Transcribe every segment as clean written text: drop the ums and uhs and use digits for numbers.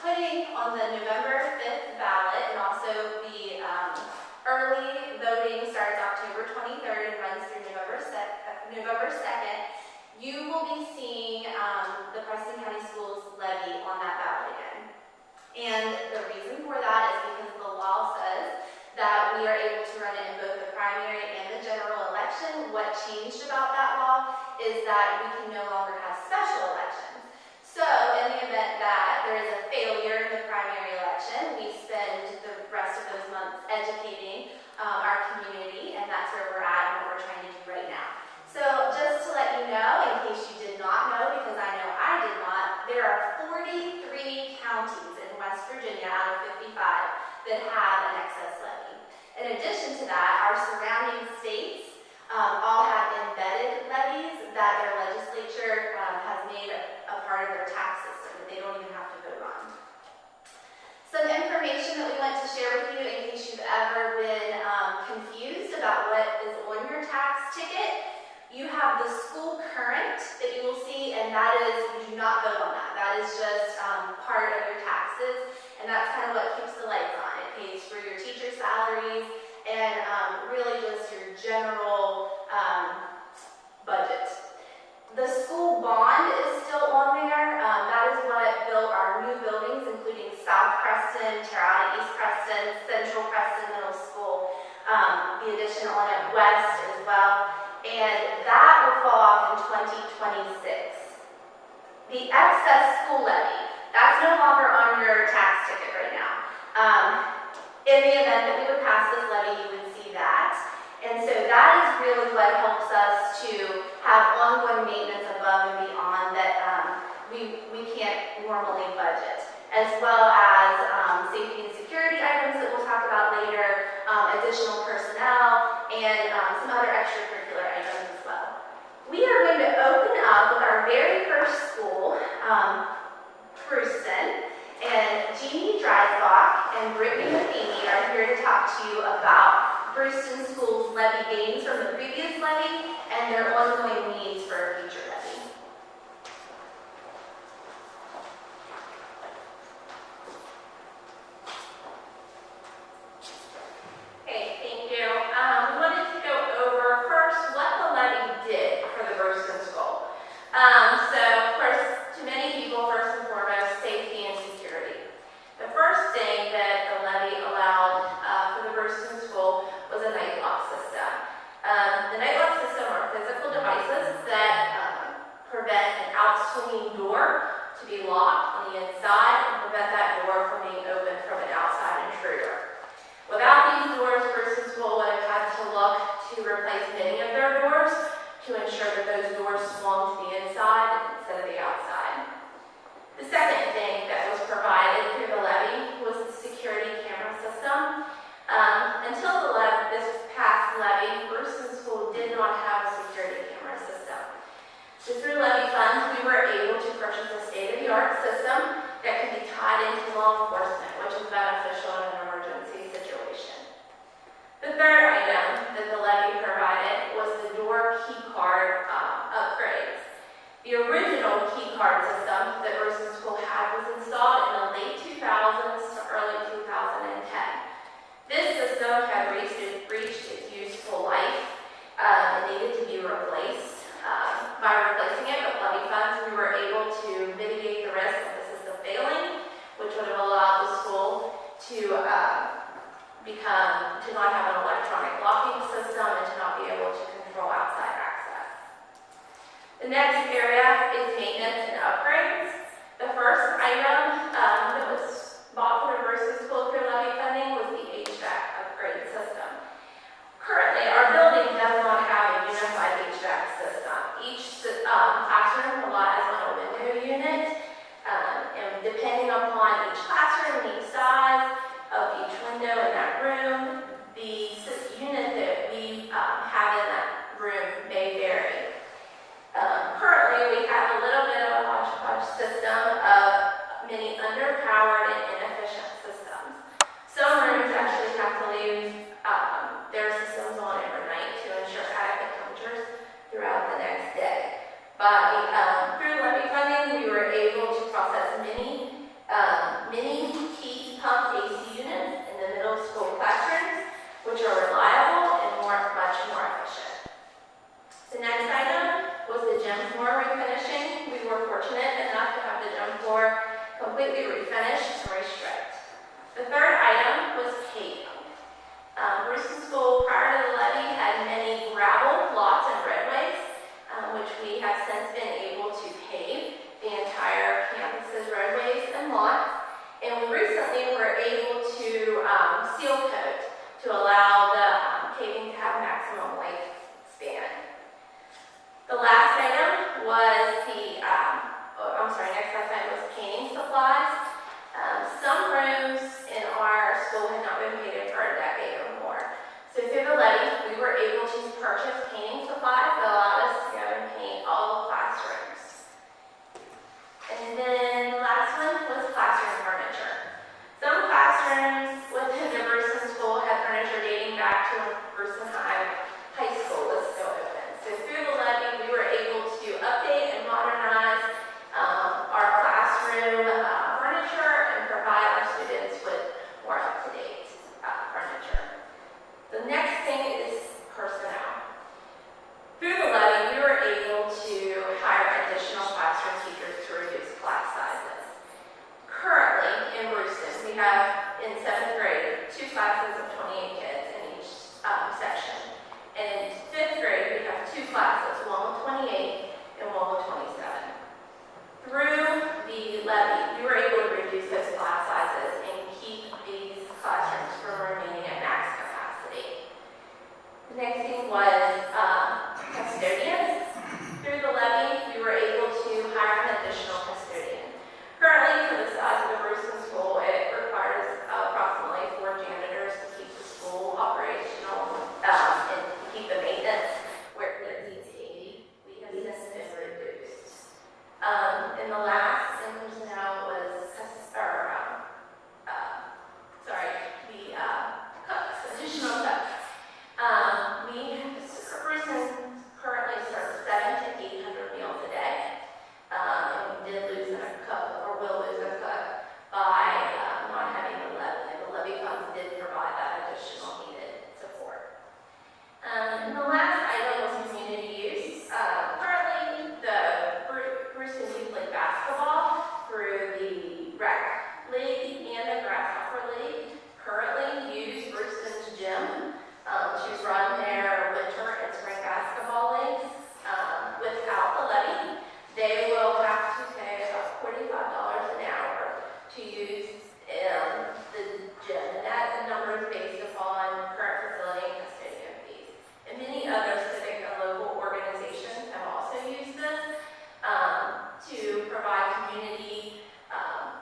putting on the November 5th ballot, and also the early voting starts October 23rd and runs through November 2nd, you will be seeing the Preston County Schools levy on that ballot again. And the reason for that is because the law says that we are able to run it in both the primary and the general election. What changed about that law is that we can no longer have special elections. So in the event that there is a failure in the primary election, we spend the rest of those months educating our community, and that's where we're at and what we're trying to do right now. So just to let you know, in case you did not know, because I know I did not, there are 43 counties in West Virginia out of 55 that have an excess levy. In addition to that, our surrounding states all have embedded levies that their legislature has made a part of their tax system that they don't even have to vote on. Some information that we want to share with you in case you've ever been confused about what is on your tax ticket. You have the school current that you will see, and that is, you do not vote on that. That is just part of your taxes, and that's kind of what keeps the lights on. It pays for your teacher salaries and really just your general budget. The school bond is still on there. That is what built our new buildings, including South Preston, Terrata East Preston, Central Preston Middle School, the addition on at West as well. And that will fall off in 2026. The excess school levy, that's no longer on your tax ticket right now. In the event that we would pass this levy, you would see that. And so that is really what helps us to have ongoing maintenance above and beyond that we can't normally budget, as well as safety and security items that we'll talk about later, additional personnel, and some other extracurricular items as well. We are going to open up with our very first school, Preston, and Jeannie Dreisbach and Brittany Matheny are here to talk to you about Preston School's levy gains from the previous levy and their ongoing needs for a future levy. Okay, thank you. We wanted to go over first what the levy did for the Preston School. So, of course, to many people, first and foremost, safety and security. The first thing that the levy allowed for the Preston School was a night lock system. The night lock system are physical devices that prevent an out-swinging door to be locked on the inside and prevent that door from being opened from an outside intruder. Without these doors, Preston School would have had to look to replace many of their doors to ensure that those doors swung to the inside instead of the outside. The second thing that was provided through the levy was the security camera system. Until this past levy, Preston School did not have a security camera system. So through levy funds, we were able to purchase a state-of-the-art system that could be tied into law enforcement, which is beneficial in an emergency situation. The third item that the levy provided was the door key card upgrades. The original key card system that Preston School had was installed in the late 2000s to early 2010. This system had reached its useful life and needed to be replaced. By replacing it with levy funds, we were able to mitigate the risk of the system failing, which would have allowed the school to not have an electronic locking system and to not be able to control outside access. The next area is maintenance and upgrades. The first item that was bought for the Preston School through levy funding was the HVAC upgrade system. Currently, our building does not have a unified HVAC system. Each classroom relies on a window unit, and depending upon each classroom and each size of each window in that room, the unit that we have in that room may vary. Currently, we have a little bit of a hodgepodge system of many refinish and restrict. The third item was paving. Preston School, prior to the levy, had many gravel lots and roadways, which we have since been able to pave the entire campus's roadways and lots. And we recently were able to seal coat to allow the paving to have maximum lifespan. The last item was next last item was painting supplies. Some rooms in our school had not been painted for a decade or more. So through the levy, we were able to purchase painting supplies that allowed us to go and paint all the classrooms. And then the last one was classroom furniture. Some classrooms within the Preston School had furniture dating back to when Preston High School was still open. So through the levy, we were able to update and modernize our classroom furniture and provide our students with more up-to-date furniture. The next thing is personnel. Through the levy, we were able to hire additional classroom teachers to reduce class sizes. Currently, in Preston, we have, in 7th grade, 2 classes of 28 kids in each section. And in 5th grade, we have 2 classes, one with 28 and one with 27. Through the levy, we were able to reduce those class sizes and keep these classrooms from remaining at max capacity. The next thing was custodians. Through the levy, we were able to hire an additional custodian. Currently, for the size of the Preston School, it requires approximately 4 janitors to keep the school operational and keep the maintenance where it needs to be. We have since been reduced. And the last in personnel was cooks, additional cooks. Preston currently serves 700 to 800 meals a day. And we did lose a cook, or will lose a cook, by not having the levy. And the levy funds did provide that additional needed support. And the last item was community use. Currently, the Preston Youth League basketball through the rec league and the grasshopper league currently use Preston's gym to run their winter and spring basketball leagues. Without the levy, they will have to pay about $45 an hour to use the gym. And that number is based upon current facility and custodian fees. And many other civic and local organizations have also used this to provide community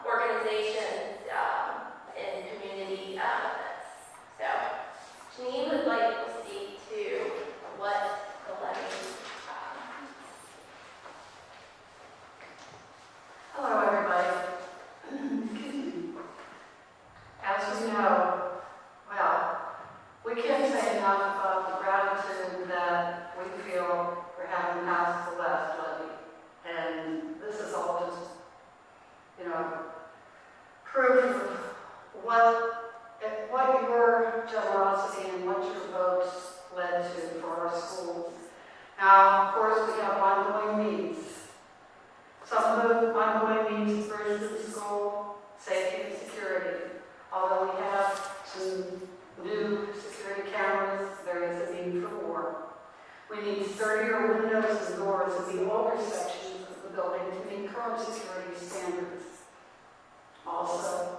organizations and community events. So, Janine would like to speak to what the levy Hello, everybody. As you know, well, we can't say enough about the gratitude that we feel for having passed the last levy. And this is all just, proof of what your generosity and what your votes led to for our schools. Now, of course, we have ongoing needs. Some of the ongoing needs for the school, safety and security. Although we have some new security cameras, there is a need for more. We need sturdier windows and doors in the older sections of the building to meet current security standards. Also,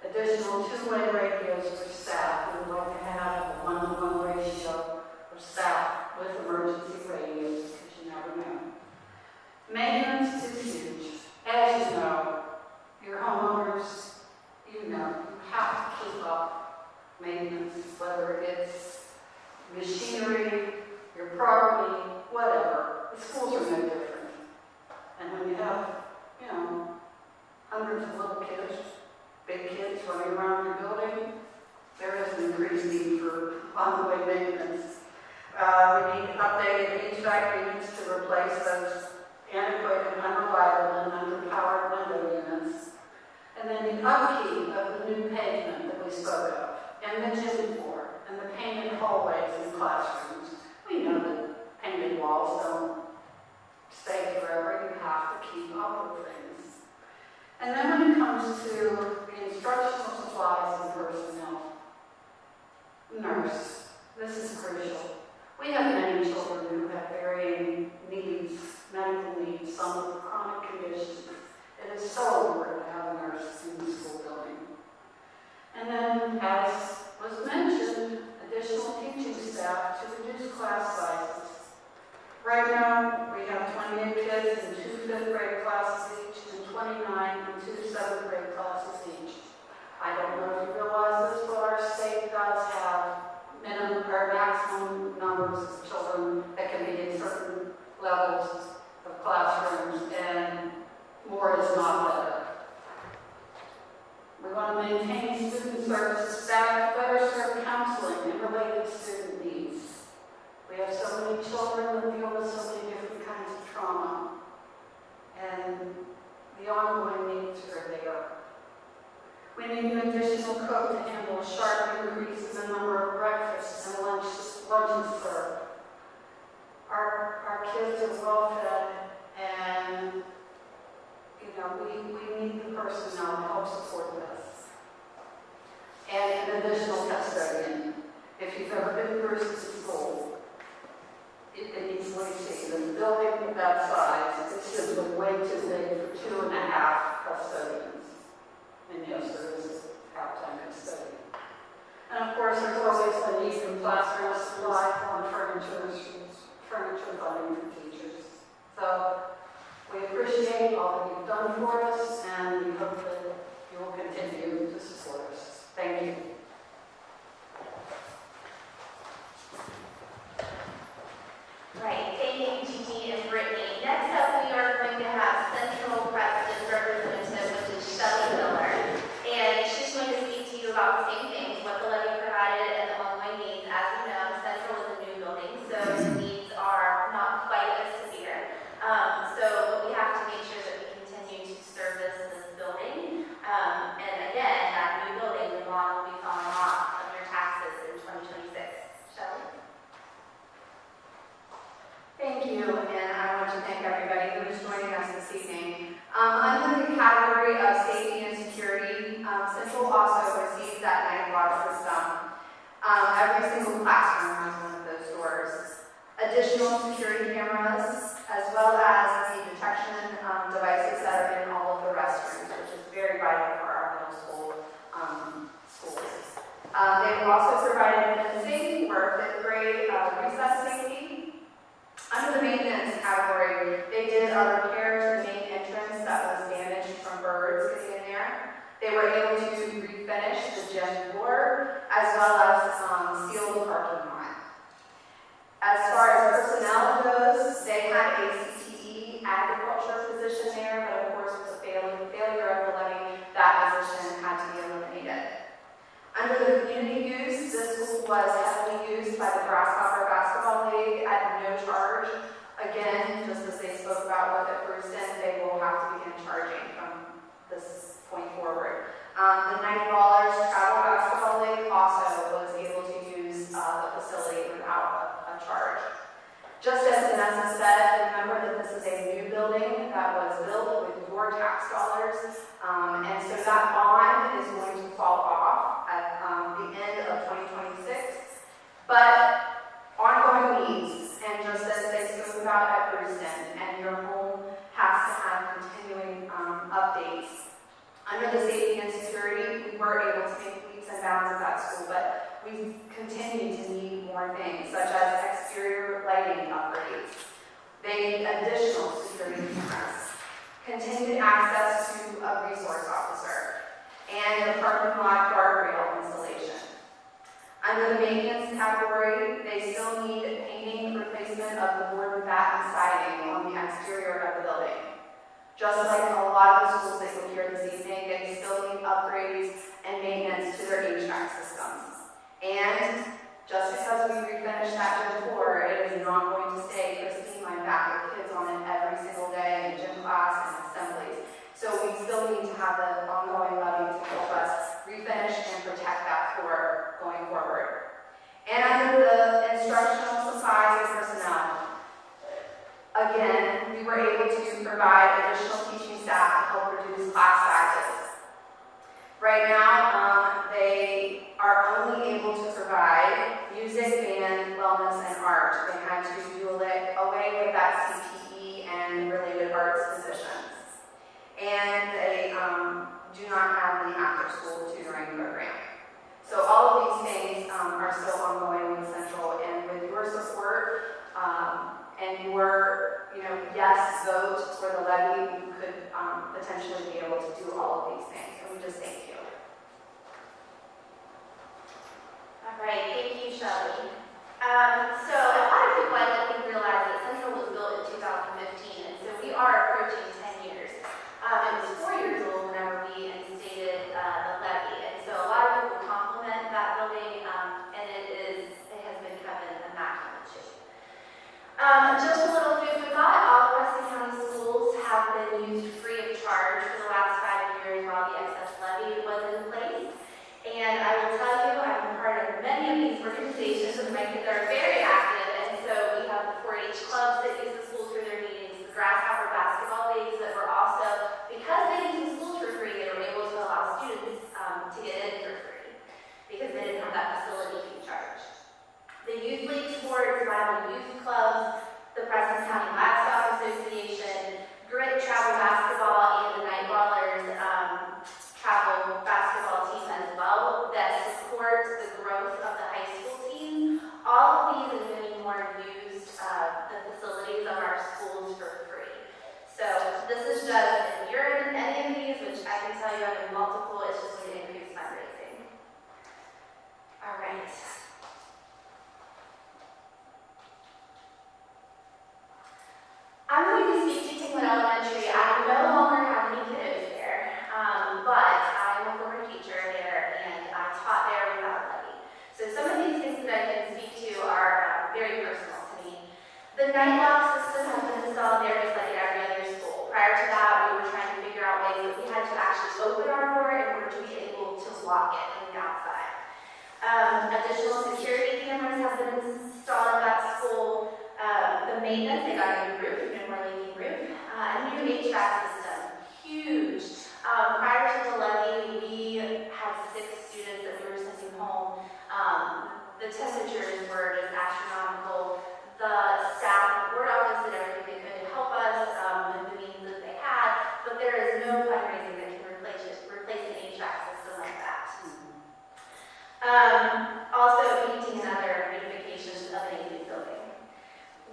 additional 2-way radios for staff. We would like to have a 1-to-1 ratio for staff with emergency radios, because you never know. Maintenance is huge. As you know, your homeowners, you have to keep up maintenance, whether it's machinery, your property, whatever. The schools are no different. And when you have, hundreds of little kids, big kids running around your building, there is an increased need for ongoing maintenance. We need updated HVAC units to replace those antiquated, unreliable, and underpowered window units. And then the upkeep of the new pavement that we spoke of, and the gym floor, and the painted hallways and classrooms. We know that painted walls don't stay forever. You have to keep up with things. And then when it comes to the instructional supplies and personnel, nurse, this is crucial. We have many children who have varying needs, medical needs, some with chronic conditions. It is so important to have a nurse in the school building. And then, as was mentioned, additional teaching staff to reduce class sizes. Right now, we have 28 kids in 2 5th grade classes each and 29 in 2 7th grade classes each. I don't know if you realize this, but our state does have minimum or maximum numbers of children that can be in certain levels of classrooms, and more is not better. We want to maintain student services staff to better serve counseling and related student needs. We have so many children that deal with so many different kinds of trauma, and the ongoing needs are there. We need an additional cook to handle a sharp increase in the number of breakfasts and lunches served. Our kids are well fed, and we need the personnel to help support this. And an additional custodian. If you've ever been through a school, you can easily see the building that size is simply way too big for 2.5 custodians. And yes, there is a half-time custodian. And of course, there's always the need for classroom supply, furniture funding for teachers. So we appreciate all that you've done for us, and we hope that you will continue to support us. Thank you. Right, thank you, Gigi and Brittany. Next up, we are going to have Central Preston representative, which is Shelley Miller. And she's going to speak to you about the same things, what the levy provided and the ongoing needs. As you know, Central is a new building, so the needs are not quite as severe. So we have to make sure that we continue to service this building. And again, that new building, the lawn will be falling off of your taxes in 2026. Shelley? Thank you, and I want to thank everybody who is joining us this evening. Under the category of safety and security, Central also receives that night watch system. Every single classroom has one of those doors. Additional security cameras, as well as the detection devices that are in all of the restrooms, which is very vital for our middle school schools. They were also provided in safety for 5th grade recess safety. Under the maintenance category, they did a repair to the main entrance that was damaged from birds getting in there. They were able to refinish the gym floor, as well as seal the parking lot. As far as personnel goes, they had a CTE agriculture position there, but of course with the failure of the levy, that position had to be eliminated. Under the community use, this school was heavily used by the Grasshopper Basketball League at no charge. Again, just as they spoke about with at Preston, they will have to begin charging from this point forward. The Night Ballers Travel Basketball League also was able to use the facility without a charge. Just as Vanessa said, remember that this is a new building that was built with your tax dollars, and so that bond is going to fall off at the end of 2026. But ongoing needs, and just as they spoke about at Preston, and your home has to have continuing updates. Under the safety and security, we were able to make leaps and bounds at that school, but we continue to need more things, such as exterior lighting upgrades. They need additional security cameras, continued access to a resource officer, and a parking lot guardrail installation. Under the maintenance category, they still need painting replacement of the board and batten siding on the exterior of the building. Just like a lot of the schools that you'll hear this evening, they still need upgrades and maintenance to their HVAC systems. And just because we refinish that gym floor, it is not going to stay pristine like that with kids on it every single day in gym class and assemblies. So we still need to have the ongoing levy to help us refinish and protect that floor going forward. And under the instructional supplies and personnel, again, we were able to provide additional teaching staff to help reduce class Right now, they are only able to provide music, band, wellness, and art. They had to do away with that CTE and related arts positions. And they do not have the after-school tutoring program. So all of these things are still ongoing with Central, and with your support and your, yes vote for the levy, we could potentially be able to do all of these things. And we just thank you. All right, thank you, Shelley. So a lot of people, I don't think, realize that Central was built in 2015, and so we are approaching 10 years. It was 4 years old whenever we instated the levy, and so a lot of people compliment that building, and it has been kept in immaculate shape. Just a little food for thought, all the Preston County schools have been used free of charge for the last 5 years while the excess levy was in place. And I will tell you, I'm part of many of these organizations, and my kids are very active, and so we have the 4-H clubs that use the schools for their meetings, the grasshopper basketball leagues that were also, because they use the schools for free, they were able to allow students to get in for free, because they didn't have that facility fee charge. The youth league sports, Bible youth clubs, the Preston County Livestock Association, Grit travel basketball, and the Night Ballers travel basketball team as well that support the growth of the high school team. All of these and many more use the facilities of our schools for free. So this is just, if you're in any of these, which I can tell you I'm in multiple, it's just going to increase fundraising. All right. I'm going to speak to Kingwood Elementary. I no longer have any kiddos there, but I'm a former teacher there, and I taught there without levy. So some of these things that I can speak to are very personal to me. The night lock system has been installed there just like at every other school. Prior to that, we were trying to figure out ways that we had to actually open our door in order to be able to lock it from the outside. Additional security cameras have been installed at that school. The maintenance, they got a new roof, more leaking roof, a new HVAC system, huge. Prior to the levy, we had 6 students that we were sending home. The temperatures were just astronomical. The staff, the board office did everything they could to help us with the means that they had, but there is no fundraising that can replace an HVAC system like that. Also, painting and other beautifications of an AV building.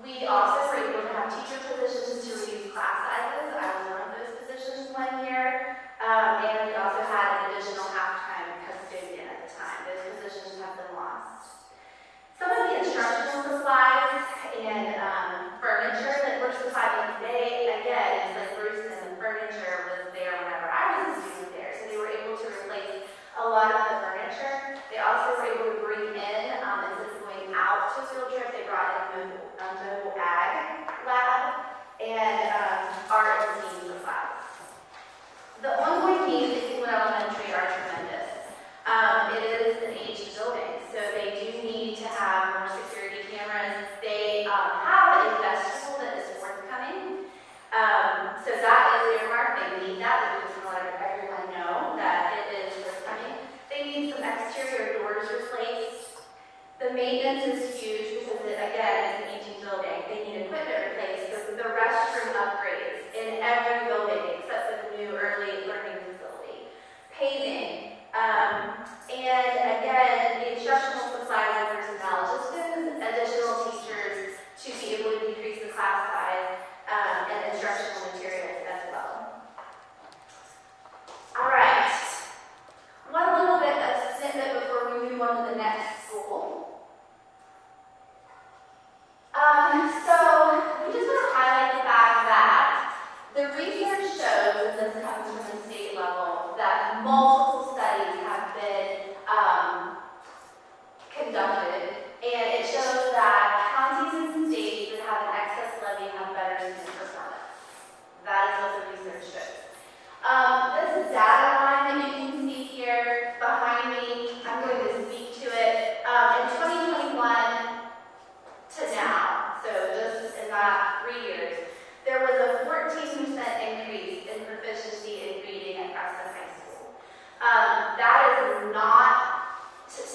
We also were able to have teacher positions to reduce class sizes. I was one of those positions 1 year. And we also had an additional half-time custodian at the time. Those positions have been lost. Some of the instructional supplies and furniture that were supplied today, again, it's like Bruce and the furniture was there whenever I was a student there. So they were able to replace a lot of the furniture. They also were able to bring in, instead of going out to a field trip, they brought in a mobile ag lab and art and singing supplies. The ongoing needs at Kingwood Elementary are tremendous. It is an aged building, so they do need to have more security cameras. They have a festival that is forthcoming. So that is earmarked. They need that. We just want to let everyone know that it is forthcoming. They need some exterior doors replaced. The maintenance is huge because, again, it's an aging building. They need equipment replaced. The restroom upgrades in every building except for the new early learning facility. Paving. And again, the instructional supplies and personnel, just additional teachers to be able to decrease the class size and instructional materials as well. All right. One little bit of snippet before we move on to the next school. So we just want to highlight the fact that the research shows, and this comes from the state level, that multiple studies have been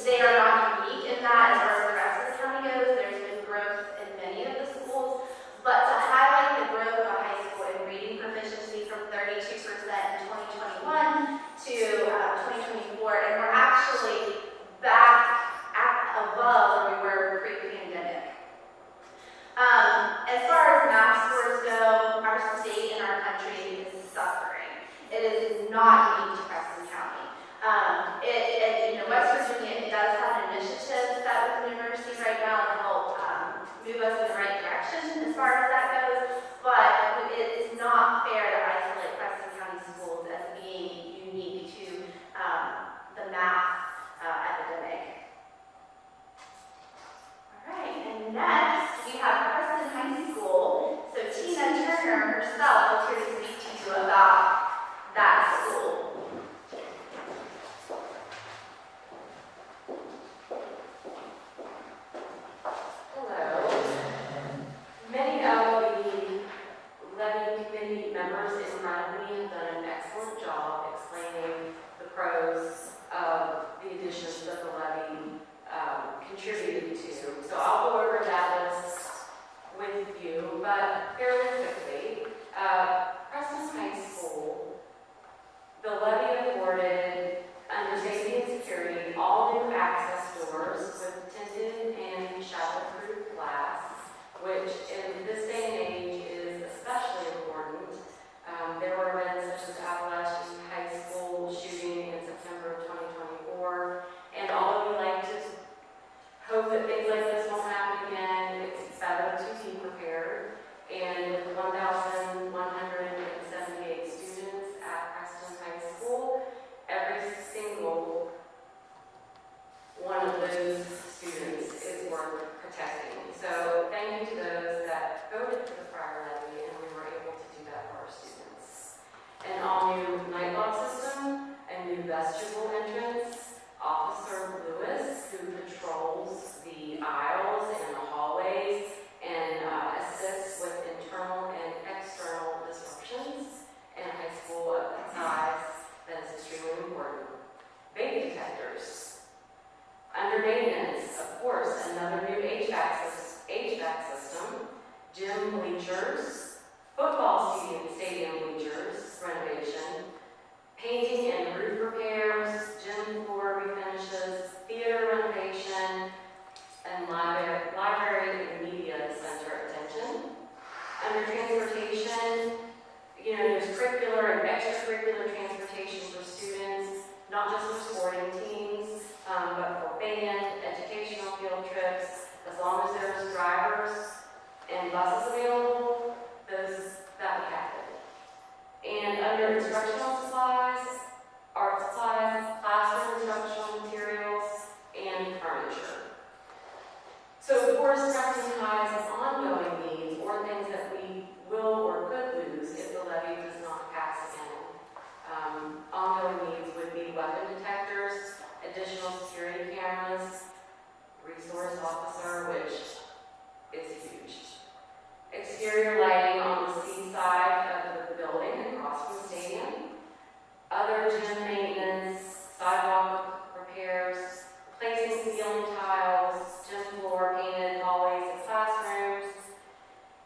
they are not unique in that as far as the rest of the county goes. There's been growth in many of the schools, but to highlight the growth of a high school in reading proficiency from 32% in 2021 to 2024, and we're actually back above where we were pre-pandemic. As far as math scores go, our state and our country is suffering. It is not unique to Preston County. West Virginia, it does have an initiative set with the university right now to help move us in the right direction as far as that goes, but it is not fair to isolate Preston County schools as being unique to the math epidemic. All right, and next we have Preston High School. So Tina Turner herself is here to speak to you about that school. Many of the Levy committee members in front of me have done an excellent job explaining the pros of the additions that the Levy contributed to. So I'll go over that list with you, but fairly quickly. Preston High School, the Levy awarded, under safety and security, all new access doors with tinted and shower-proof glass, which in this day and age is especially important. There were events such as Appalachian High School shooting in September of 2024, and although we like to hope that things like this won't happen again, it's better to be prepared. And with 1,178 students at Preston High School, every single one of those students is worth protecting. So thank you to those that voted for the prior levy, and we were able to do that for our students. An all-new night lock system, a new vestibule entrance, Officer Lewis, who patrols the aisles and the hallways and assists with internal and external disruptions in a high school of that size. That is extremely important. Baby detectors. Under maintenance, of course, another new HVAC system, gym bleachers, football stadium bleachers renovation, painting and roof repairs, gym floor refinishes, theater renovation, and library and media center attention. Under transportation, there's curricular and extracurricular transportation for students, not just for sporting teams, but for band, educational field trips. As long as there's drivers and buses available, that would happen. And under instructional supplies, art supplies, classroom instructional materials, and furniture. So of course, Preston High's ongoing needs, or things that we will or could lose if the levy does not pass again. Ongoing needs would be weapon detectors, additional security cameras, resource officer, which is huge. Exterior lighting on the seaside of the building across from the stadium. Other gym maintenance, sidewalk repairs, replacing ceiling tiles, gym floor painted, hallways and classrooms.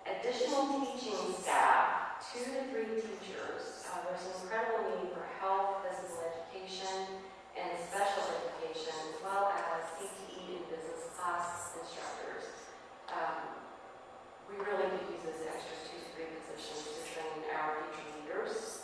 Additional teaching staff, 2 to 3 teachers. There's an incredible need for health, physical education, and special education, as well as CTE and business class instructors. We really could use this extra 2 to 3 positions to train our future leaders.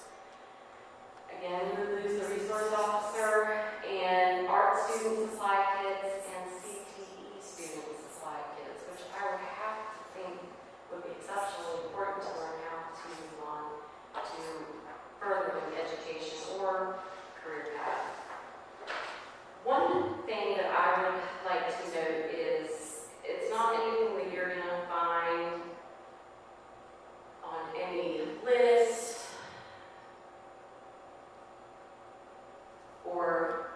Again, we lose the resource officer and art student supply kits and CTE student supply kits, which I would have to think would be exceptionally important to learn how to move on to furthering education or career path. One thing that I would like to note is it's not anything that you're going to find on any list or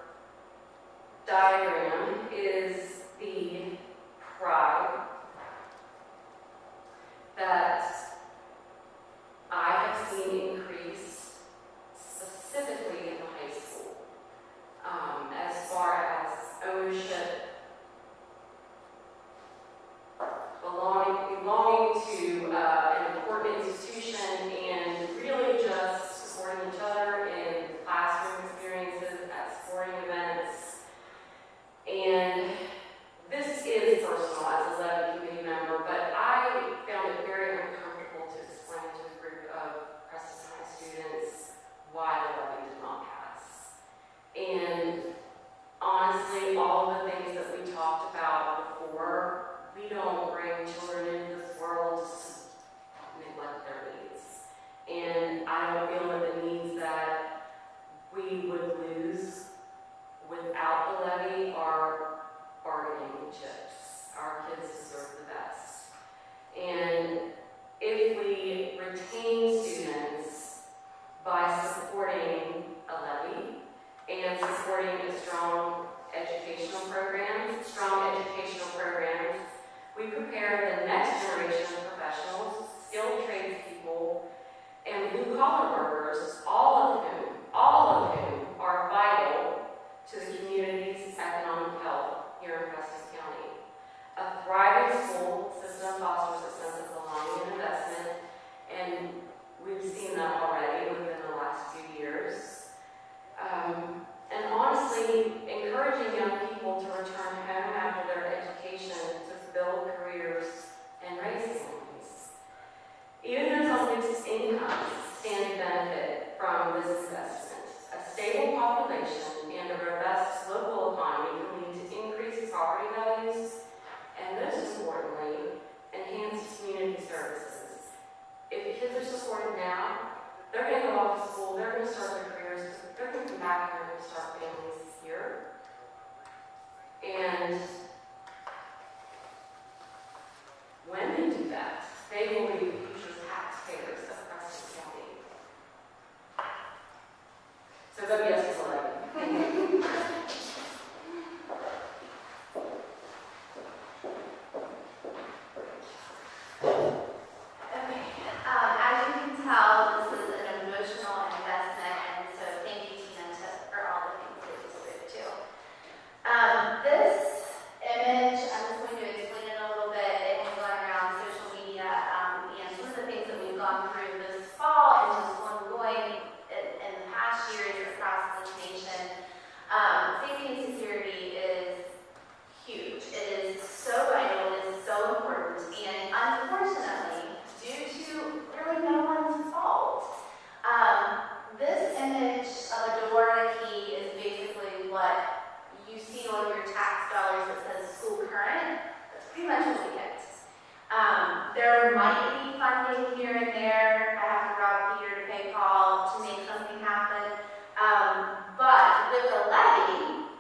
diagram, is the pride that I have seen increase specifically in the high school, as far as ownership supporting a strong educational programs, we prepare the next generation of professionals, skilled tradespeople, and blue-collar workers, all of whom are vital to the community's economic health here in Preston County. A thriving school system fosters a sense of belonging and investment, and we've seen that already within the last few years. And honestly, encouraging young people to return home after their education to build careers and raise families. Even though some fixed incomes stand to benefit from this investment, a stable population and a robust local economy can lead to increased property values and, most importantly, enhanced community services. If kids are supported now, they're going to go off to school, they're going to start their careers, they're going to come back here and start families here. And when they do that, they will be the future taxpayers of Preston County. So vote yes for Levy. As you can tell, this is an emotional investment, and so thank you, Tina, for all the things that you spoke to. This image, I'm just going to explain it a little bit. It has gone around social media, and some of the things that we've gone through this fall and just ongoing in the past years across the nation. Safety and security is huge. It is so vital, it is so important, and unfortunately, due to really no one's fault, this image of a door and a key is basically what you see on your tax dollars that says school current. That's pretty much what we get. There might be funding here and there. I have to rob Peter to pay Paul to make something happen. But with the levy,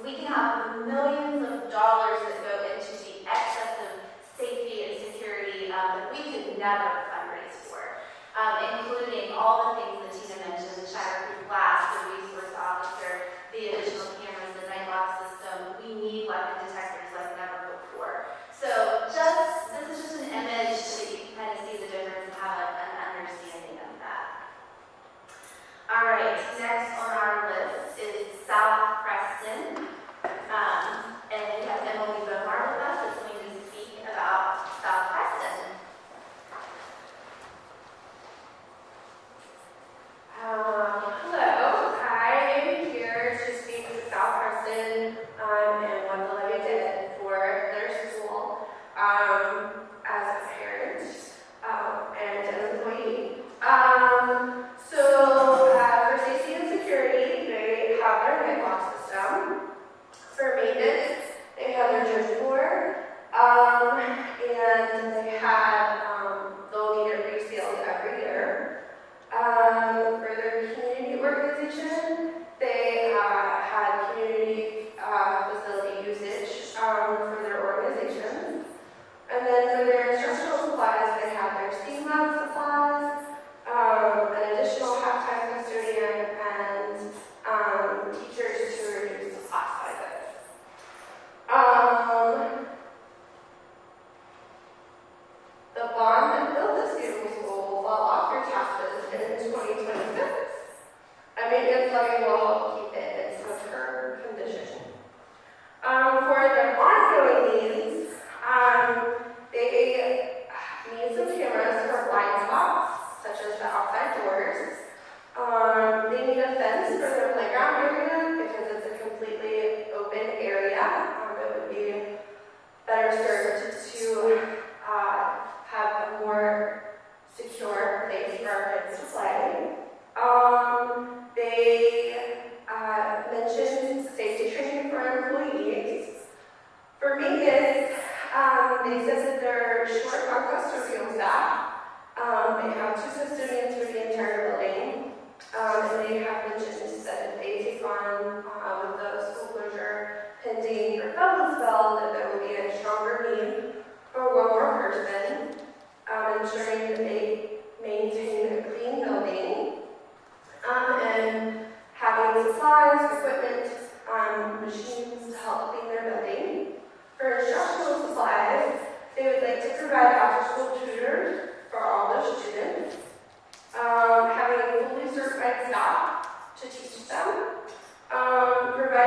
we can have millions of dollars that go into the excessive safety and security that we could never fundraise for, including all the things that Tina mentioned, the shatterproof glass, the resource officer, the additional cameras, the night lock system. We need weapon detectors like never before. So this is just an image so that you can kind of see the difference and have an understanding of that. All right, next on our list is South Preston. And we have Emily Bomar with us that's going to speak about South Preston. Hello, I am here to speak to South Preston and what the Levy did for their school as a parent and an employee. For safety and security, they have their night lock system. For maintenance, they had their church floor, and they had they'll need it resealed every year. For their community organization, they had community facility usage for their organizations. And then for their instructional supplies, they had their STEAM lab supplies, an additional half-time custodian, and teachers to reduce the class sizes. The bond that built this beautiful school will fall off your taxes in 2026. I mean, it's levy will help keep it in some current condition. For their ongoing needs, they need some cameras for blind spots, such as the outside doors. They need a fence for their playground area because it's a completely open area. It would be better served to have a more secure place for our kids to play. They mentioned safety training for employees. For maintenance, they said that they're short on custodial staff. They have 2 custodians for the entire building. And they have mentioned that if they take on with the school closure pending for Feldman's that there will be a stronger need for one more person, ensuring that they maintain a clean building, and having supplies, equipment,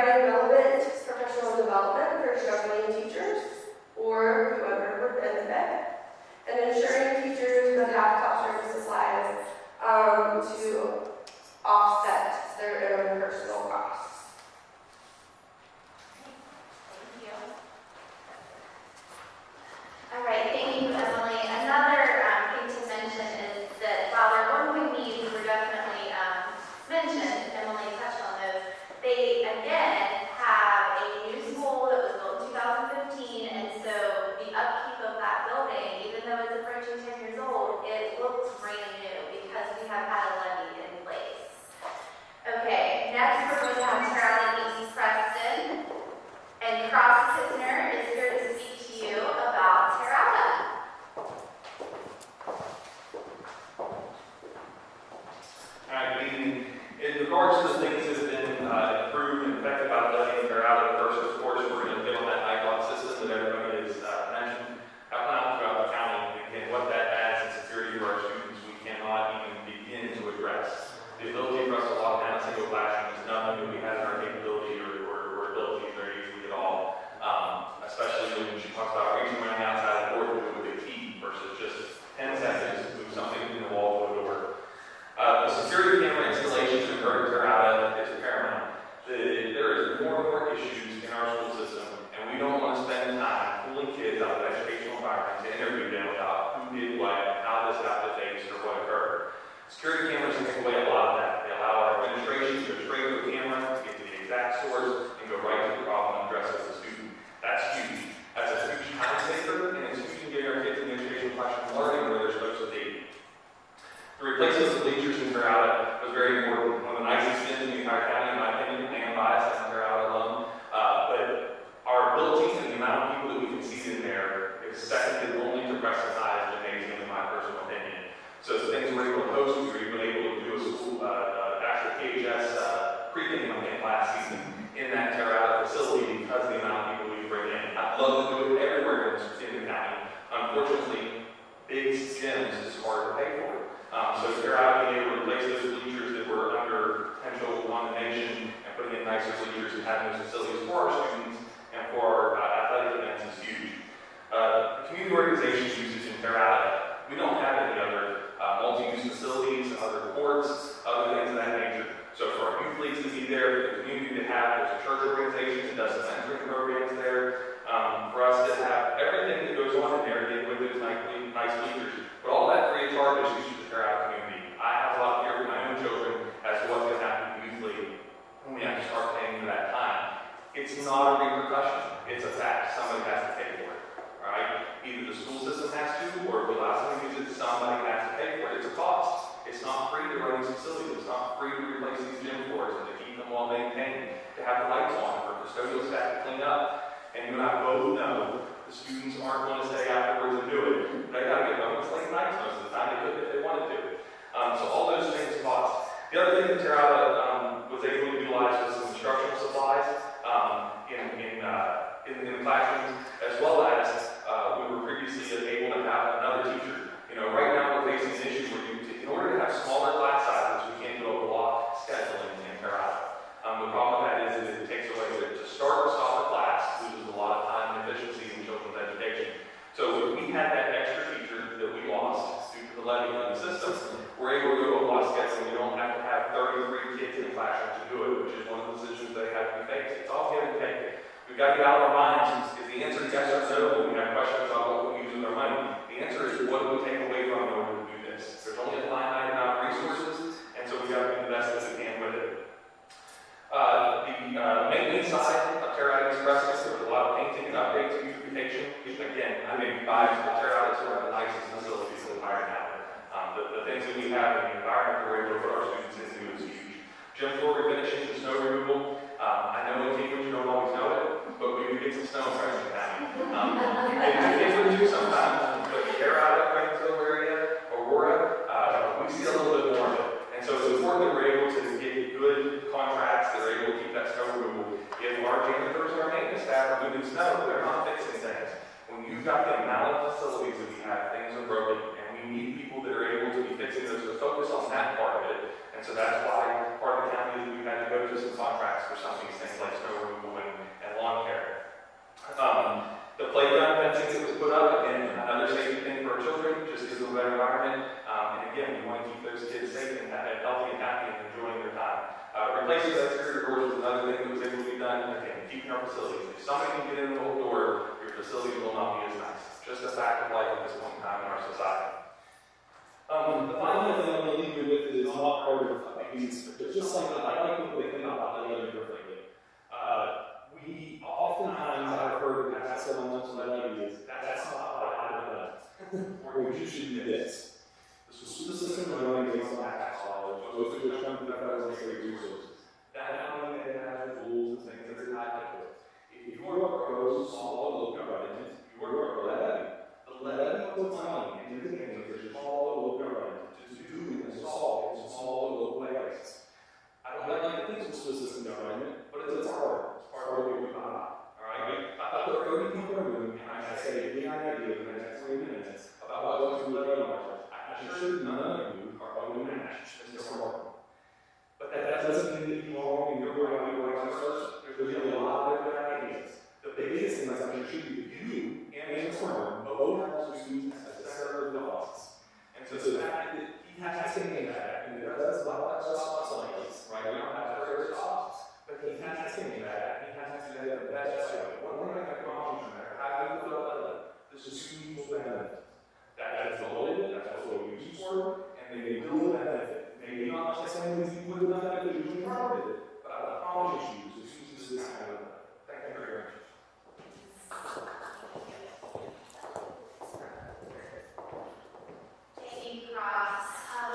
providing relevant professional development for struggling teachers or whoever would benefit, and ensuring teachers would have classroom supplies to offset their own personal costs. Thank you. All right, thank you, Emily. Another thing to mention is that while their ongoing needs were definitely mentioned, Emily touched on those, they again have a new school that was built in 2015, and so the upkeep of that building, even though it's approaching 10 years old, it looks brand new because we have had a levy in place. Okay, next we're going to have Terrell East Preston, and Cross Kisner is here to speak to you about Terrata. All right, good evening. In regards to the things that have been improved and affected by the levy in Terrata, first, of course, we're going to get on that night system that everybody has mentioned out throughout the county. Again, what that adds in security for our students, we cannot even begin to address. The ability for us to lock down a single classroom is nothing that we have in our capability or abilities very easily at all. Especially when she talks about reaching around the outside of the door with a key versus just 10 seconds to move something in the wall to a door. The security camera installation to occur in Terrata is paramount. There is more and more issues in our school system, and we don't want to spend time pulling kids out of educational environments to interview them about who did what, how this got faced, or what occurred. Security cameras take away a lot of that. They allow our administration to go straight to the camera, get to the exact source, and go right to the problem and address it as a student. That's huge. That's a huge time saver, and it's huge in getting our kids in the educational classroom learning where they're supposed to be. The replacement of bleachers in Terrata was very important. One of the nicest things in the entire county, in my opinion, and biased as a Terrata alum. But our ability and the amount of people that we can see in there is seconded only to Preston's eyes, amazing in my personal opinion. So the things we're able to host, we were even able to do a school, actual KHS pre-game last season in that Terrata facility because of the amount of people we bring in. I'd love to do it everywhere in the county. Unfortunately, big gyms is hard to pay for. So Terrata being able to replace those bleachers that were under potential condemnation and putting in nicer bleachers and having those facilities for our students and for our athletic events is huge. Community organization usage in Terrata, we don't have any other multi-use facilities, other courts, other things of that nature. So for our youth leagues to be there, for the community to have, there's a church organization that does some mentoring programs there. For us to have everything that goes on in there, again, with those nice bleachers. But all that free of charge is used to the Terrata community. I have a lot of fear for my own children as to what's going to happen to youth league when we have to start paying for that time. It's not a repercussion. It's a fact. Somebody has to pay for it. All right? Either the school system has to, or if we allow somebody to use it, somebody has to pay for it. It's a cost. It's not free to run these facilities. It's not free to replace these gym floors and to keep them well maintained, to have the lights on, for custodial staff to clean up. And you and I both know the students aren't going to stay afterwards and do it. They got to get home. It's late nights most of the time. They could if they wanted to. So all those things cost. The other thing that Terrata was able to utilize was some instructional supplies in the classrooms, as well as we were previously able to have another teacher. You know, right now we're facing an issue where in order to have smaller class sizes, we can't do a block scheduling in Terrata. The problem with that is that it takes away to start or stop a class, loses a lot of time and efficiency in children's education. So if we had that extra teacher that we lost due to the levy in the system, we're able to go to a block scheduling. We don't have to have 33 kids in the classroom to do it, which is one of the decisions they have to be faced. It's all give and take. We've got to get out of our minds. Is the answer yes or no when we have questions about what we use with our money? The answer is what do we take away from in order to do this? There's only a finite amount of resources, and so we've got to do the best that we can with it. The maintenance side of Terrata Express, there was a lot of painting and updates and beautification. Again, I may be biased, but Terrata is one of the nicest facilities in the entire county. The things that we have in the environment we're able to put our students into is huge. Gym floor refinishing and snow removal. I know in Cambridge you don't always know it, but we do get some snow in Preston County. It's what we do sometimes, but Terrata, Prestonville area, Aurora, we see a little bit more of it. And so it's important that we're able to get good contracts that are able to keep that snow removal. If our janitors or our maintenance staff are moving snow, they're not fixing things. When you've got the amount of facilities that we have, things are broken, and we need people that are able to be fixing those, to focus on that part of it. And so that's why part of the county is we've had to go to some contracts for some of these things like snow replacing those exterior doors was another thing that was able to be done. Again, keeping our facilities. If somebody can get in the whole door, your facility will not be as nice. Just a fact of life at this point in time in our society. The final thing I'm going to leave you with is not part of these, but just something I like people to think about the levy differently. We oftentimes I've heard that that's what I want to levy is that's not what I've done. Or you should do this. The school system is running based on tax dollars, most of which come from the federal and state resources. That money they have rules and things that are tied to it. If you are pro small local government, you are pro levy. The levy puts money into things that are small local government to do and to solve in small local ways. I don't like to think of school system government, but it's hard. It's part of what we buy. All right? I put 30 people in a room and I say, give me an idea in the next 3 minutes about what to do levy on. I'm sure none of you are going to match Mr. Martin. But that doesn't mean that you wrong and you're going to be right first. There's going to be a lot of different ideas. The biggest thing is I'm going to attribute you and Mr. Martin both have students at the center of the office. And so the fact that he has to name that, and that's not like spots like this, right? We don't have first spots, but he has to name that, he has to do that the best way. One thing I can promise you, no matter how you feel about it, this is students will benefit. That is the whole of it, that's what we use for, and they will benefit. Maybe not the same as you would not benefit if you targeted it, but I promise you, the students this kind of benefit. Thank you very much. Thank you, Ross.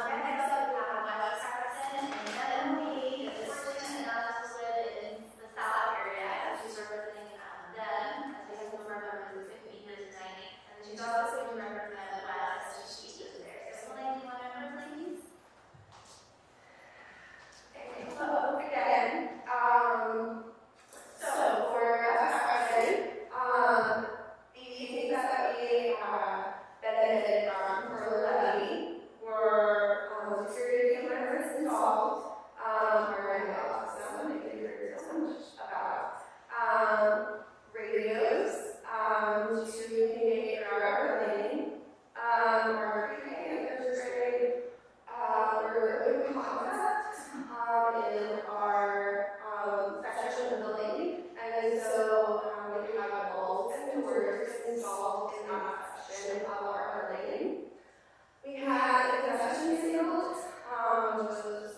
Next up, we have my website person, and Emily, the student analysis with is the South area. She's representing them, as we have one of our members who's going to be here tonight. And she's also going to represent West, so she is there. So, Emily, you want to know, please? Hello again. So for Preston, the things that we benefited from for Levy were security cameras installed, or in the office, so I can hear so much about radios to communicate our building, our pre-K, first grade, we're open concept in our section of the building, and so we have bulbs and doors installed in that section of our building. We had a concession stand, which was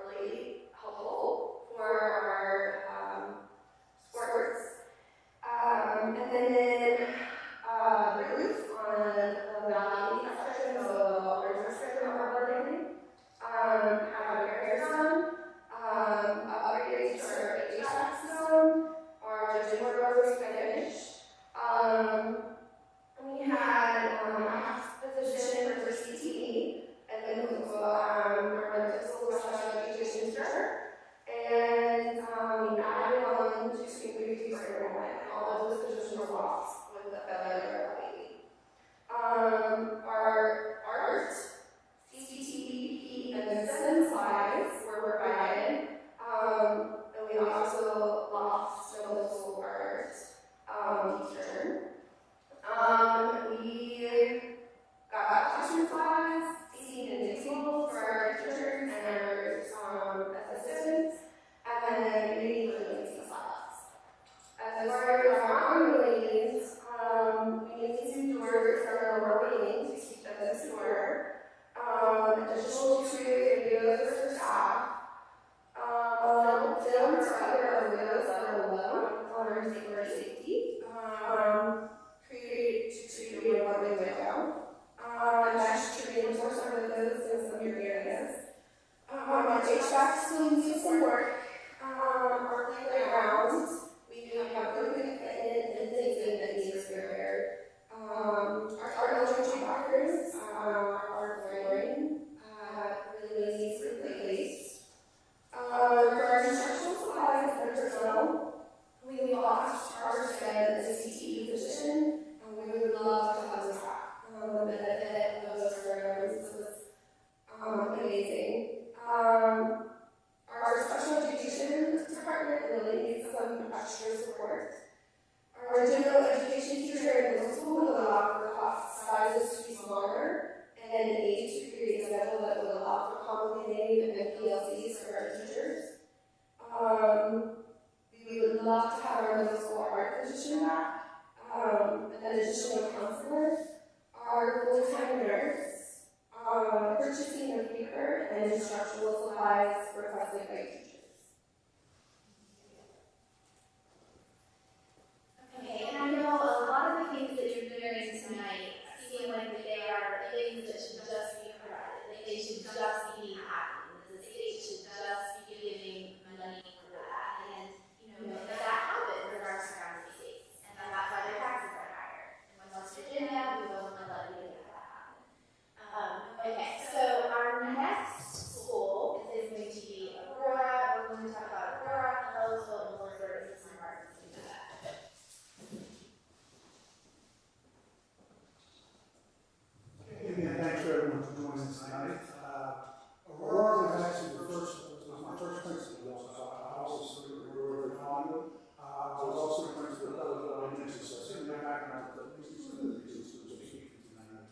really helpful for our sports. And then the roof on the valley section, so the water section of our building, had repairs done, upgrades to our HVAC system, our gym was finished. We had a half position for CTE, and then also our special education teacher, and we added on to increase our enrollment. All of those positions were lost with the failure of Levy. Our art, CTE, and STEM slides were provided, and we also lost middle school art teacher. We got classroom slides, seating and tables for our teachers and our assistants, and then we need slides. As far as our ongoing needs, we need some doors for our building to keep them secure. Additional videos for staff. Films or other videos that are low on our safety. Create a one-way window. Mesh to reinforce our windows in some areas. Our HVAC still needs some work. Our playgrounds. We have broken equipment and things that need repaired. Our elementary lockers, our flooring, really needs replaced. For our instructional supplies and personnel, we lost our STEM and CTE position, and we would love to have this back. The benefit of those programs was amazing. Our special education department really needs some extra support. Our general education teacher in middle school would allow for class sizes to be smaller and an age to create a schedule that would allow for complicated and PLCs for our teachers. We would love to have our middle school art position back, an additional counselor, our full-time nurse, purchasing of paper and instructional supplies requested by teachers. Okay, and I know a lot of the things that you're hearing tonight seem like they are things that should just be provided, that they should just be happening, that the state should just be giving money for that. And, that happens in our surrounding states, and that's why their taxes are higher. In West Virginia, we voted on Levy to make that happen. Okay, so our next school is going to be Aurora. We're going to talk about Aurora, Ellisville, and Williamsburg, and some parts of that. Again, thanks for everyone for joining us tonight. Aurora was actually my first principal, so I also served Aurora very fondly. I was also a principal of elementary, so I certainly my background at least two of the two schools we're speaking to tonight.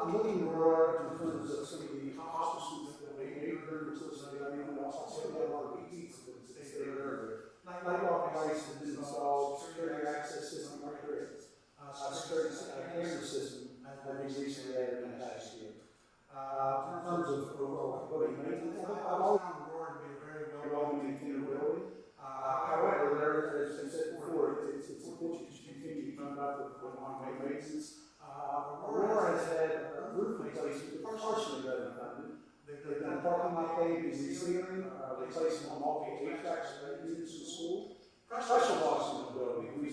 Looking at Aurora in terms of some of the hospital students that we made during the course of the year, we also said we had a lot of PTs that stayed there earlier. Like off ice and installed security access system upgrades, security camera system. I've recently added in the past year. In terms of building maintenance, I've always found Aurora to be a very well-maintained building. However, as I said before, it's important to continue to fund up with ongoing maintenance. Aurora has had a roof replacement partially done funded. They've done parking lot paving, resealing, replacing multi-HVAC units in the school. Pressure washing in the building. If you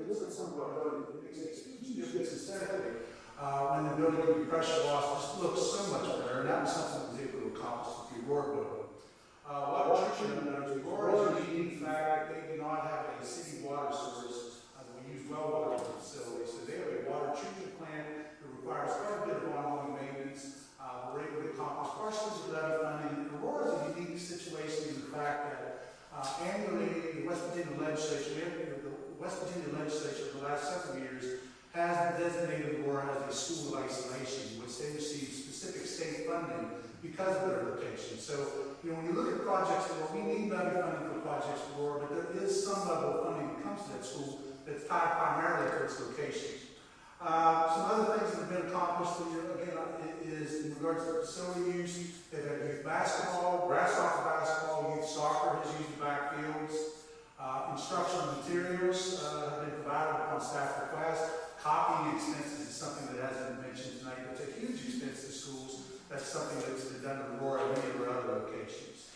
look at some of our building, it makes a huge difference aesthetically. When the building can be pressure washed, just looks so much better, and that was something that was able to accomplish with the Aurora building. Water treatment, Aurora is unique in fact they do not have a city water source. We use well water facilities, so they have a water treatment plant that requires quite a bit of ongoing maintenance. We're able to accomplish partially with levy funding. Aurora is a unique situation in the fact that annually the West Virginia legislature, the last several years, has designated Aurora as a school of isolation, which they receive specific state funding because of their location. So, when you look at projects, we need levy funding for projects for Aurora, but there is some level of funding that comes to that school that's tied primarily to its location. Some other things that have been accomplished, again, is in regards to facility use. They've had youth basketball, grass soccer basketball, youth soccer has used the backfields. Instructional materials have been provided upon staff request. Copying expenses is something that hasn't been mentioned tonight, but it's a huge expense to schools. That's something that's been done in Aurora and many of our other locations.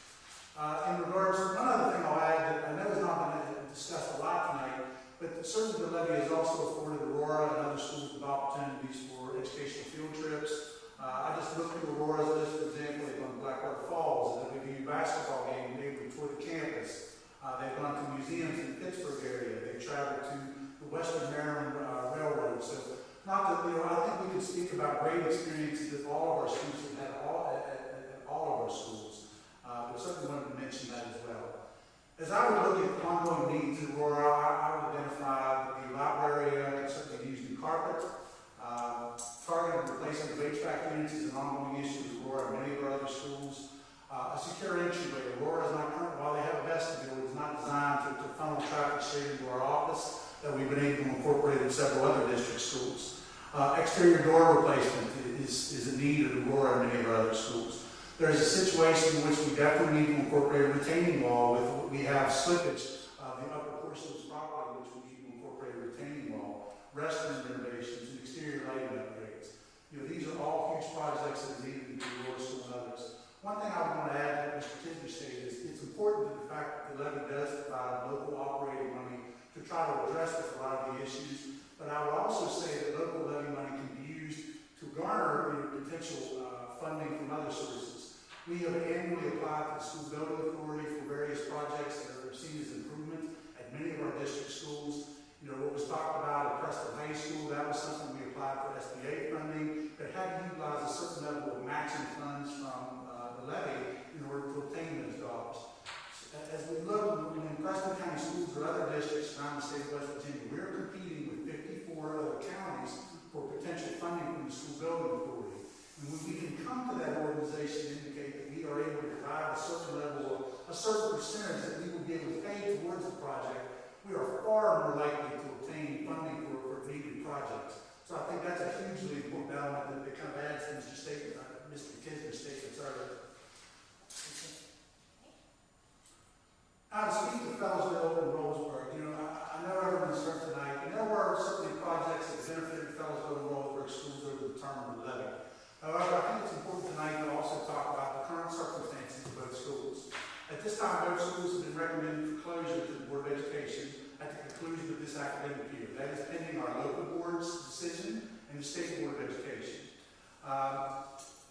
In regards to one other thing I'll add that I know has not been discussed a lot tonight, but certainly the levy has also afforded Aurora and other schools with opportunities for educational field trips. I just looked through Aurora's list, for example, they've gone to Blackwater Falls, and they've used basketball game, they've toured the campus. They've gone to museums in the Pittsburgh area. They've traveled to the Western Maryland Railroad. So, not that, I think we can speak about great experiences that all of our students have had at all of our schools. But certainly wanted to mention that as well. As I would look at ongoing needs in Aurora, I would identify the library can certainly use new carpet. Targeted replacement of HVAC units is an ongoing issue in Aurora and many of our other schools. A secure entryway. Aurora is not current, while they have a vestibule, it's not designed to funnel traffic straight into our office that we've been able to incorporate in several other district schools. Exterior door replacement is a need of Aurora and many of our other schools. There is a situation in which we definitely need to incorporate a retaining wall with, we have slippage of the upper portion of this property, which we need to incorporate a retaining wall, restroom renovations, and exterior lighting upgrades. These are all huge projects that are needed in the Aurora School and others. One thing I would want to add to what Mr. Tisby stated is it's important that the fact that the levy does provide local operating money to try to address a lot of the issues, but I would also say that local levy money can be used to garner potential funding from other sources. We have annually applied to the School Building Authority for various projects that are seen as improvement at many of our district schools. What was talked about at Preston High School, that was something we applied for SBA funding, but had to utilize a certain level of matching funds from the levy in order to obtain those dollars. As we look, when Preston County Schools or other districts around the state of West Virginia, we're competing with 54 other counties for potential funding from the School Building Authority. And when we can come to that organization and indicate that we are able to provide a certain level of a certain percentage that we will be able to pay towards the project, we are far more likely to obtain funding for needed projects. So I think that's a hugely important element that kind of adds to Mr. Kisner's statements earlier. Now, to speak to Fellowsville and Rollsburg, I know everyone's heard tonight, and there were certainly projects that benefited Fellowsville and Rollsburg schools over the term of the levy. However, I think it's important tonight to also talk about the current circumstances of both schools. At this time, both schools have been recommended for closure to the Board of Education at the conclusion of this academic year. That is pending our local board's decision and the State Board of Education.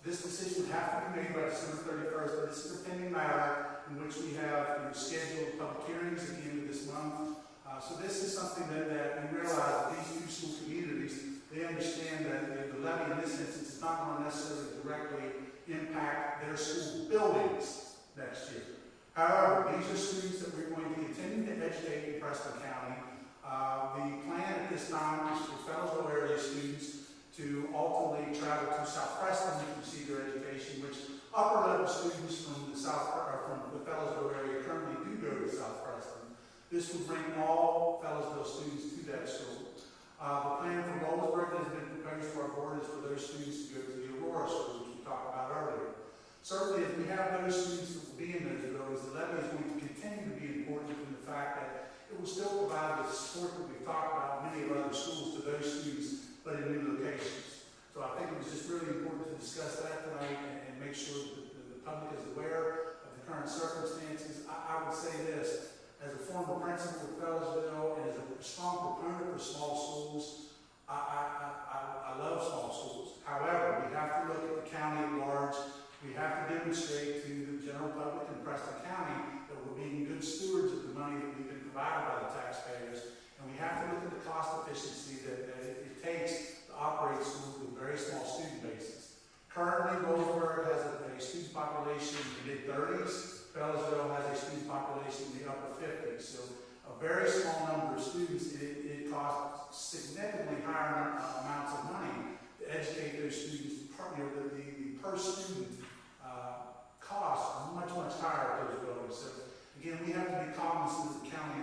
This decision would have to be made by December 31st, but this is a pending matter in which we have scheduled public hearings at the end of this month. So this is something that we realize that these two school communities, they understand that the levy in this instance is not going to necessarily directly impact their school buildings next year. However, these are students that we're going to continue to educate in Preston County. The plan at this time is for Fellowsville area students to ultimately travel to South Preston to receive their education, which upper level students from the Fellowsville area currently do go to South Preston. This would bring all Fellowsville students to that school. The plan for Rollsburg that has been proposed to our board is for those students to go to the Aurora school, which we talked about earlier. Certainly, if we have those students that will be in those buildings, the levy is going to continue to be important in the fact that it will still provide the support that we've talked about in many of our other schools to those students, but in new locations. So I think it was just really important to discuss that tonight and make sure that the public is aware of the current circumstances. I would say this, as a former principal of Fellowsville and as a strong proponent for small schools, I love small schools. However, we have to look at the county at large. We have to demonstrate to the general public in Preston County that we're being good stewards of the money that we've been provided by the taxpayers. And we have to look at the cost efficiency that it takes to operate schools with very small student bases. Currently, Rollsburg has a student population in the mid-30s. Fellowsville has a student population in the upper 50s. So a very small number of students, it costs significantly higher amounts of money to educate those students. The per student costs are much, much higher at those buildings. So again, we have to be cognizant as a county